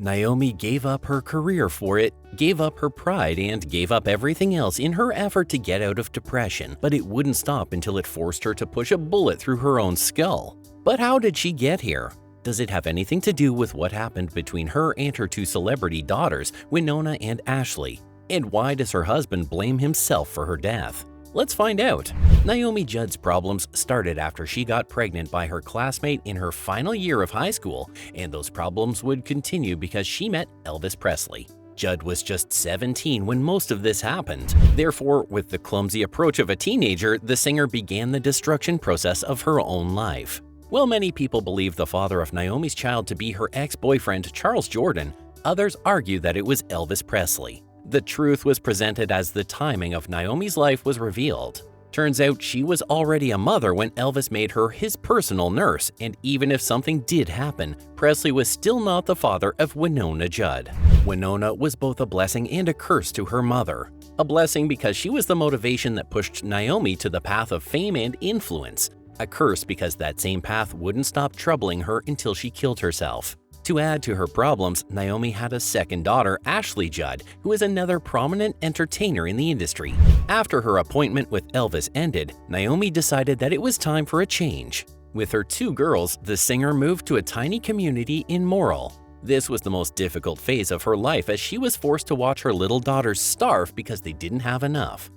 Naomi gave up her career for it, gave up her pride, and gave up everything else in her effort to get out of depression, but it wouldn't stop until it forced her to push a bullet through her own skull. But how did she get here? Does it have anything to do with what happened between her and her two celebrity daughters, Winona and Ashley? And why does her husband blame himself for her death? Let's find out. Naomi Judd's problems started after she got pregnant by her classmate in her final year of high school, and those problems would continue because she met Elvis Presley. Judd was just 17 when most of this happened. Therefore, with the clumsy approach of a teenager, the singer began the destruction process of her own life. While many people believe the father of Naomi's child to be her ex-boyfriend Charles Jordan, others argue that it was Elvis Presley. The truth was presented as the timing of Naomi's life was revealed. Turns out she was already a mother when Elvis made her his personal nurse, and even if something did happen, Presley was still not the father of Winona Judd. Winona was both a blessing and a curse to her mother. A blessing because she was the motivation that pushed Naomi to the path of fame and influence. A curse because that same path wouldn't stop troubling her until she killed herself. To add to her problems, Naomi had a second daughter, Ashley Judd, who is another prominent entertainer in the industry. After her appointment with Elvis ended, Naomi decided that it was time for a change. With her two girls, the singer moved to a tiny community in Morrill. This was the most difficult phase of her life as she was forced to watch her little daughters starve because they didn't have enough.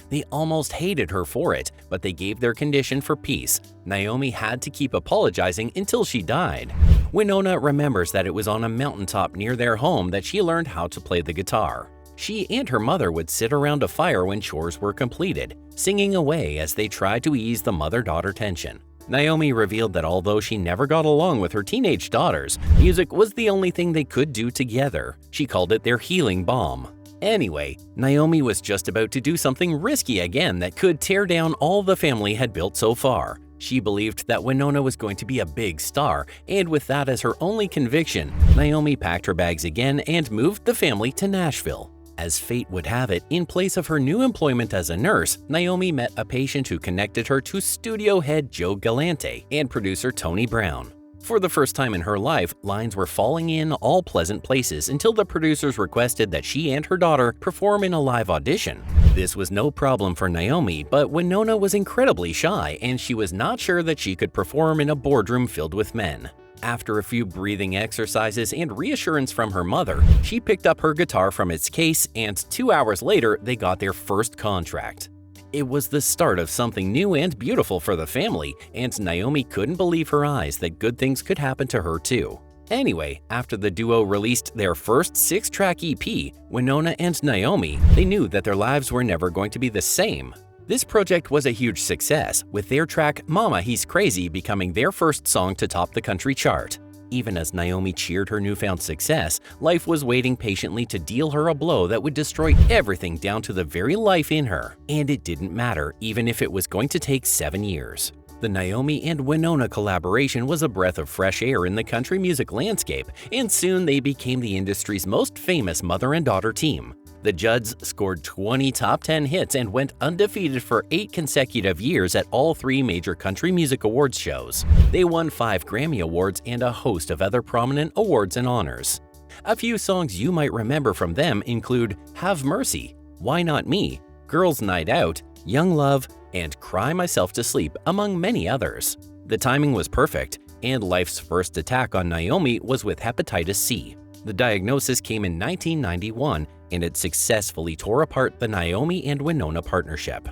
They almost hated her for it, but they gave their condition for peace. Naomi had to keep apologizing until she died. Winona remembers that it was on a mountaintop near their home that she learned how to play the guitar. She and her mother would sit around a fire when chores were completed, singing away as they tried to ease the mother-daughter tension. Naomi revealed that although she never got along with her teenage daughters, music was the only thing they could do together. She called it their healing balm. Anyway, Naomi was just about to do something risky again that could tear down all the family had built so far. She believed that Winona was going to be a big star, and with that as her only conviction, Naomi packed her bags again and moved the family to Nashville. As fate would have it, in place of her new employment as a nurse, Naomi met a patient who connected her to studio head Joe Galante and producer Tony Brown. For the first time in her life, lines were falling in all pleasant places until the producers requested that she and her daughter perform in a live audition. This was no problem for Naomi, but Winona was incredibly shy and she was not sure that she could perform in a boardroom filled with men. After a few breathing exercises and reassurance from her mother, she picked up her guitar from its case, and 2 hours later, they got their first contract. It was the start of something new and beautiful for the family, and Naomi couldn't believe her eyes that good things could happen to her too. Anyway, after the duo released their first 6-track EP, Winona and Naomi, they knew that their lives were never going to be the same. This project was a huge success, with their track Mama He's Crazy becoming their first song to top the country chart. Even as Naomi cheered her newfound success, life was waiting patiently to deal her a blow that would destroy everything down to the very life in her. And it didn't matter, even if it was going to take 7 years. The Naomi and Winona collaboration was a breath of fresh air in the country music landscape, and soon they became the industry's most famous mother and daughter team. The Judds scored 20 top 10 hits and went undefeated for 8 consecutive years at all 3 major country music awards shows. They won 5 Grammy Awards and a host of other prominent awards and honors. A few songs you might remember from them include Have Mercy, Why Not Me, Girls Night Out, Young Love, and Cry Myself to Sleep, among many others. The timing was perfect, and life's first attack on Naomi was with hepatitis C. The diagnosis came in 1991, and it successfully tore apart the Naomi and Winona partnership.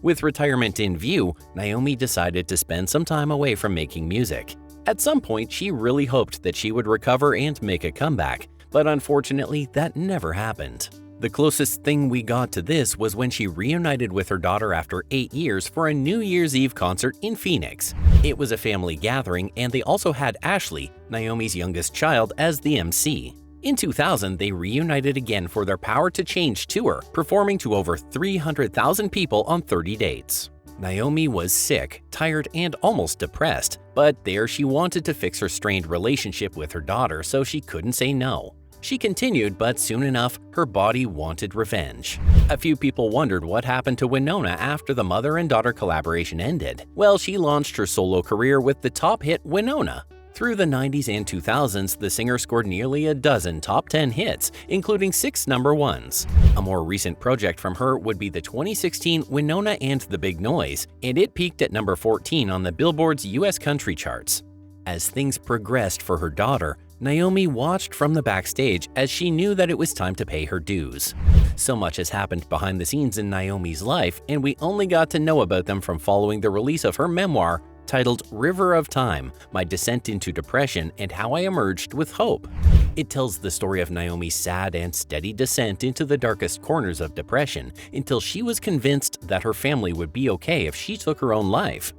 With retirement in view, Naomi decided to spend some time away from making music. At some point, she really hoped that she would recover and make a comeback, but unfortunately, that never happened. The closest thing we got to this was when she reunited with her daughter after 8 years for a New Year's Eve concert in Phoenix. It was a family gathering, and they also had Ashley, Naomi's youngest child, as the MC. In 2000, they reunited again for their Power to Change tour, performing to over 300,000 people on 30 dates. Naomi was sick, tired, and almost depressed, but there she wanted to fix her strained relationship with her daughter, so she couldn't say no. She continued, but soon enough, her body wanted revenge. A few people wondered what happened to Winona after the mother and daughter collaboration ended. Well, she launched her solo career with the top hit Winona. Through the 90s and 2000s, the singer scored nearly a dozen top 10 hits, including 6 number ones. A more recent project from her would be the 2016 Winona and the Big Noise, and it peaked at number 14 on the Billboard's US country charts. As things progressed for her daughter, Naomi watched from the backstage as she knew that it was time to pay her dues. So much has happened behind the scenes in Naomi's life, and we only got to know about them from following the release of her memoir, titled River of Time: My Descent into Depression and How I Emerged with Hope. It tells the story of Naomi's sad and steady descent into the darkest corners of depression until she was convinced that her family would be okay if she took her own life.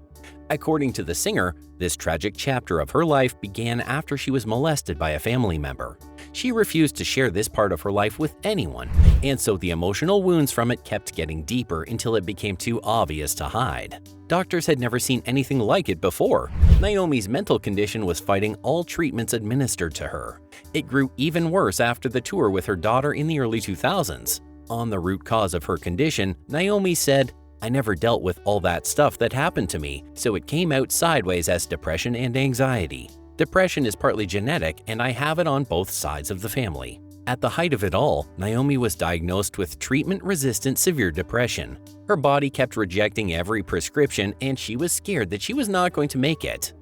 According to the singer, this tragic chapter of her life began after she was molested by a family member. She refused to share this part of her life with anyone, and so the emotional wounds from it kept getting deeper until it became too obvious to hide. Doctors had never seen anything like it before. Naomi's mental condition was fighting all treatments administered to her. It grew even worse after the tour with her daughter in the early 2000s. On the root cause of her condition, Naomi said, "I never dealt with all that stuff that happened to me, so it came out sideways as depression and anxiety. Depression is partly genetic, and I have it on both sides of the family." At the height of it all, Naomi was diagnosed with treatment-resistant severe depression. Her body kept rejecting every prescription, and she was scared that she was not going to make it.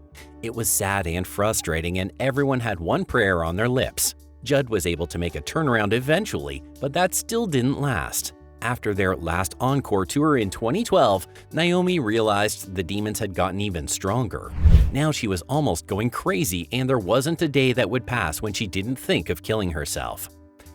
It was sad and frustrating, and everyone had one prayer on their lips. Judd was able to make a turnaround eventually, but that still didn't last. After their last encore tour in 2012, Naomi realized the demons had gotten even stronger. Now she was almost going crazy, and there wasn't a day that would pass when she didn't think of killing herself.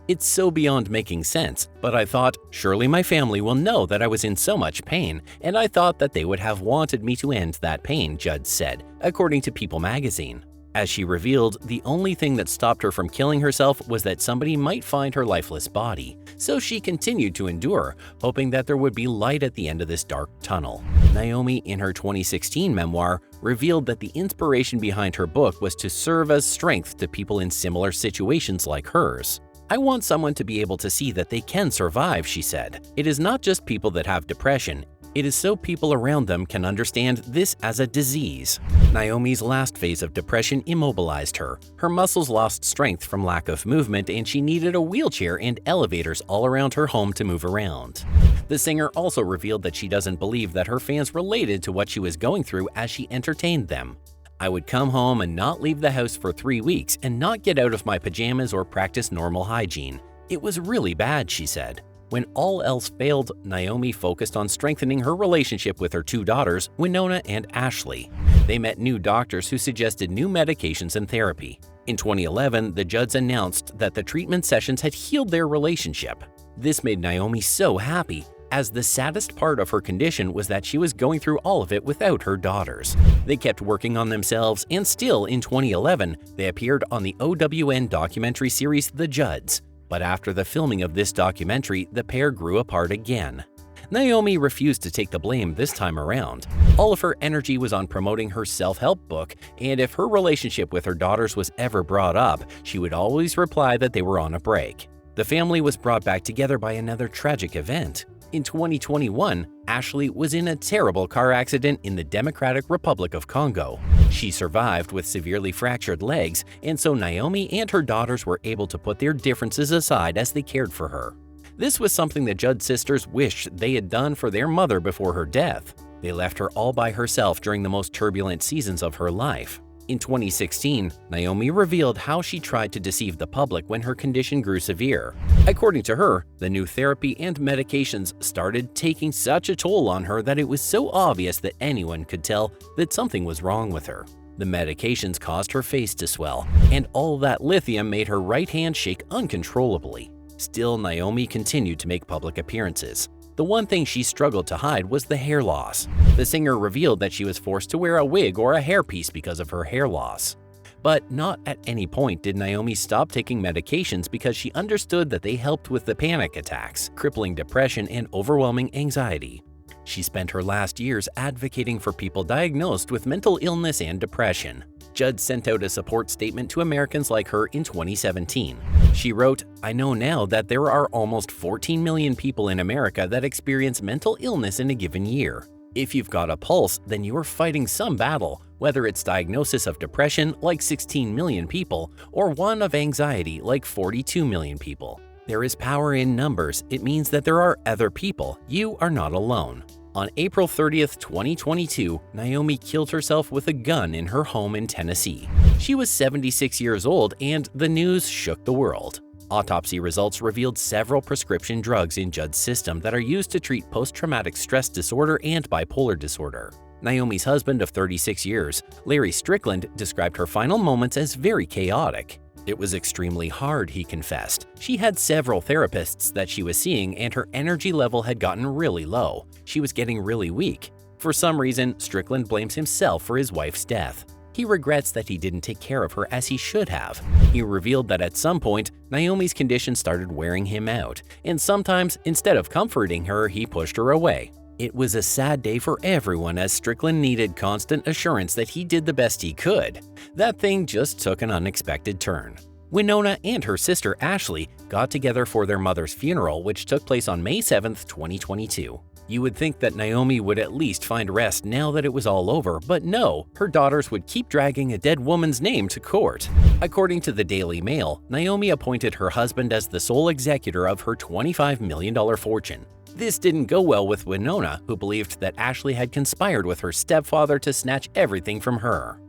"It's so beyond making sense, but I thought, surely my family will know that I was in so much pain, and I thought that they would have wanted me to end that pain," Judd said, according to People magazine. As she revealed, the only thing that stopped her from killing herself was that somebody might find her lifeless body. So she continued to endure, hoping that there would be light at the end of this dark tunnel. Naomi, in her 2016 memoir, revealed that the inspiration behind her book was to serve as strength to people in similar situations like hers. "I want someone to be able to see that they can survive," she said. "It is not just people that have depression. It is so people around them can understand this as a disease." Naomi's last phase of depression immobilized her. Her muscles lost strength from lack of movement, and she needed a wheelchair and elevators all around her home to move around. The singer also revealed that she doesn't believe that her fans related to what she was going through as she entertained them. "I would come home and not leave the house for 3 weeks and not get out of my pajamas or practice normal hygiene. It was really bad," she said. When all else failed, Naomi focused on strengthening her relationship with her 2 daughters, Winona and Ashley. They met new doctors who suggested new medications and therapy. In 2011, the Judds announced that the treatment sessions had healed their relationship. This made Naomi so happy, as the saddest part of her condition was that she was going through all of it without her daughters. They kept working on themselves, and still in 2011, they appeared on the OWN documentary series The Judds. But after the filming of this documentary, the pair grew apart again. Naomi refused to take the blame this time around. All of her energy was on promoting her self-help book, and if her relationship with her daughters was ever brought up, she would always reply that they were on a break. The family was brought back together by another tragic event. In 2021, Ashley was in a terrible car accident in the Democratic Republic of Congo. She survived with severely fractured legs, and so Naomi and her daughters were able to put their differences aside as they cared for her. This was something the Judd sisters wished they had done for their mother before her death. They left her all by herself during the most turbulent seasons of her life. In 2016, Naomi revealed how she tried to deceive the public when her condition grew severe. According to her, the new therapy and medications started taking such a toll on her that it was so obvious that anyone could tell that something was wrong with her. The medications caused her face to swell, and all that lithium made her right hand shake uncontrollably. Still, Naomi continued to make public appearances. The one thing she struggled to hide was the hair loss. The singer revealed that she was forced to wear a wig or a hairpiece because of her hair loss. But not at any point did Naomi stop taking medications because she understood that they helped with the panic attacks, crippling depression, and overwhelming anxiety. She spent her last years advocating for people diagnosed with mental illness and depression. Judd sent out a support statement to Americans like her in 2017. She wrote, "I know now that there are almost 14 million people in America that experience mental illness in a given year. If you've got a pulse, then you are fighting some battle. whether it's diagnosis of depression like 16 million people or one of anxiety like 42 million people. There is power in numbers. It means that there are other people. You are not alone. On April 30th, 2022, Naomi killed herself with a gun in her home in Tennessee. She was 76 years old, and the news shook the world. Autopsy results revealed several prescription drugs in Judds' system that are used to treat post-traumatic stress disorder and bipolar disorder. Naomi's husband of 36 years, Larry Strickland, described her final moments as very chaotic. It was extremely hard, he confessed. She had several therapists that she was seeing, and her energy level had gotten really low. She was getting really weak. For some reason, Strickland blames himself for his wife's death. He regrets that he didn't take care of her as he should have. He revealed that at some point, Naomi's condition started wearing him out, and sometimes, instead of comforting her, he pushed her away. It was a sad day for everyone as Strickland needed constant assurance that he did the best he could. That thing just took an unexpected turn. Winona and her sister Ashley got together for their mother's funeral, which took place on May 7, 2022. You would think that Naomi would at least find rest now that it was all over, but no, her daughters would keep dragging a dead woman's name to court. According to the Daily Mail, Naomi appointed her husband as the sole executor of her $25 million fortune. This didn't go well with Winona, who believed that Ashley had conspired with her stepfather to snatch everything from her.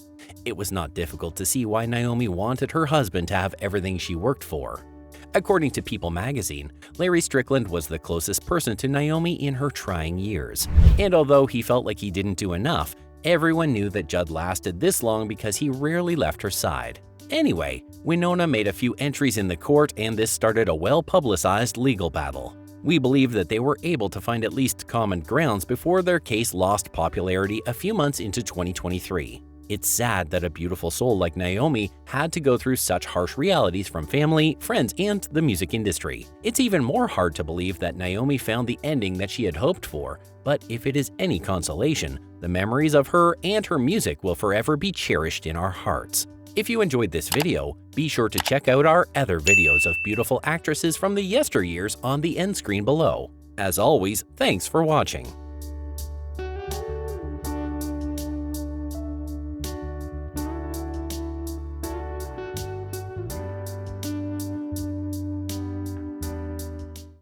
It was not difficult to see why Naomi wanted her husband to have everything she worked for. According to People magazine, Larry Strickland was the closest person to Naomi in her trying years. And although he felt like he didn't do enough, everyone knew that Judd lasted this long because he rarely left her side. Anyway, Winona made a few entries in the court, and this started a well-publicized legal battle. We believe that they were able to find at least common grounds before their case lost popularity a few months into 2023. It's sad that a beautiful soul like Naomi had to go through such harsh realities from family, friends, and the music industry. It's even more hard to believe that Naomi found the ending that she had hoped for, but if it is any consolation, the memories of her and her music will forever be cherished in our hearts. If you enjoyed this video, be sure to check out our other videos of beautiful actresses from the yesteryears on the end screen below. As always, thanks for watching.